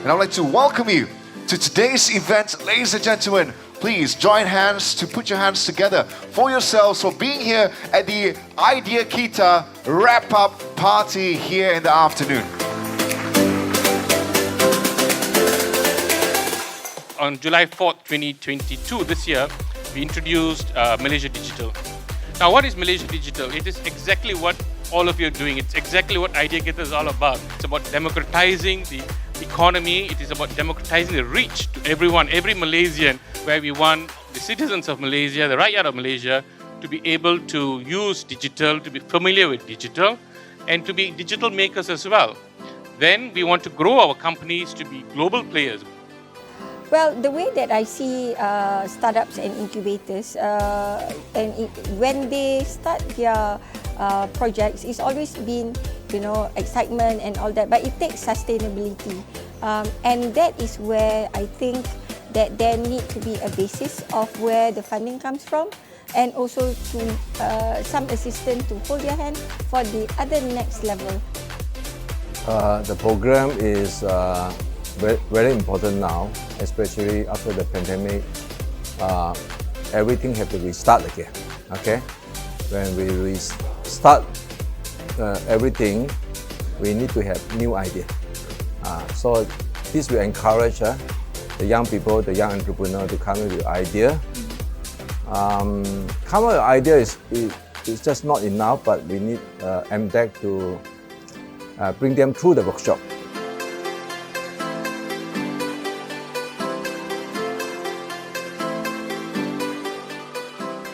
And I'd like to welcome you to today's event. Ladies and gentlemen, please join hands to put your hands together for yourselves for being here at the IdeaKita Wrap-Up Party here in the afternoon. On July 4th, 2022, this year, we introduced Malaysia Digital. Now, what is Malaysia Digital? It is exactly what all of you are doing. It's exactly what IdeaKita is all about. It's about democratizing the economy. It is about democratizing the reach to everyone, every Malaysian, where we want the citizens of Malaysia, the rakyat of Malaysia, to be able to use digital, to be familiar with digital, and to be digital makers as well. Then we want to grow our companies to be global players. Well, the way that I see startups and incubators, when they start their projects, it's always been, excitement and all that, but it takes sustainability. And that is where I think that there need to be a basis of where the funding comes from, and also to some assistance to hold your hand for the other next level. The program is very important now, especially after the pandemic. Everything has to restart again. Okay, when we restart everything, we need to have new idea. So this will encourage the young people, the young entrepreneur to come up with idea. Come up with idea is just not enough, but we need MDEC to bring them through the workshop.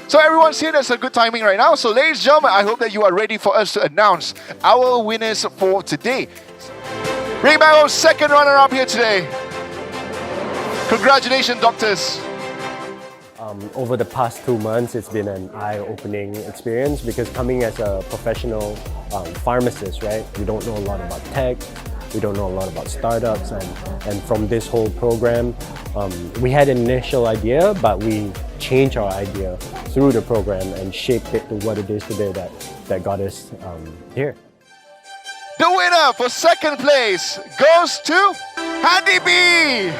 So everyone's here, that's a good timing right now. So ladies and gentlemen, I hope that you are ready for us to announce our winners for today. Bring back our second runner-up here today. Congratulations, doctors. Over the past 2 months, it's been an eye-opening experience because coming as a professional pharmacist, right, we don't know a lot about tech, we don't know a lot about startups, and from this whole program, we had an initial idea, but we changed our idea through the program and shaped it to what it is today that got us here. The winner for second place goes to Handibee.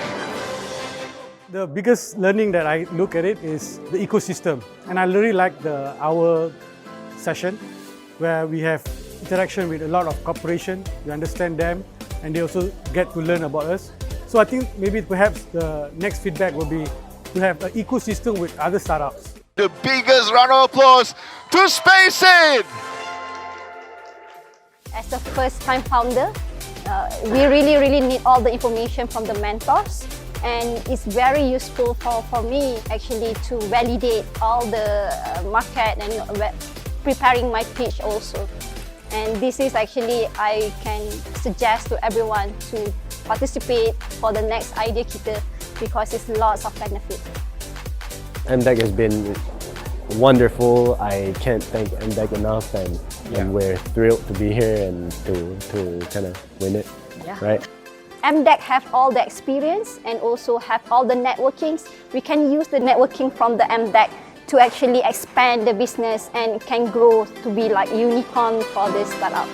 The biggest learning that I look at it is the ecosystem, and I really like our session where we have interaction with a lot of corporations. We understand them, and they also get to learn about us. So I think maybe perhaps the next feedback will be to have an ecosystem with other startups. The biggest round of applause to SpaceIt! As a first-time founder, we really need all the information from the mentors, and it's very useful for me actually to validate all the market and preparing my pitch also. And this is actually, I can suggest to everyone to participate for the next IdeaKita because it's lots of benefit. MDEC has been wonderful. I can't thank MDEC enough, and we're thrilled to be here and to kind of win it, right? MDEC have all the experience and also have all the networkings. We can use the networking from the MDEC to actually expand the business and can grow to be like unicorn for this startup.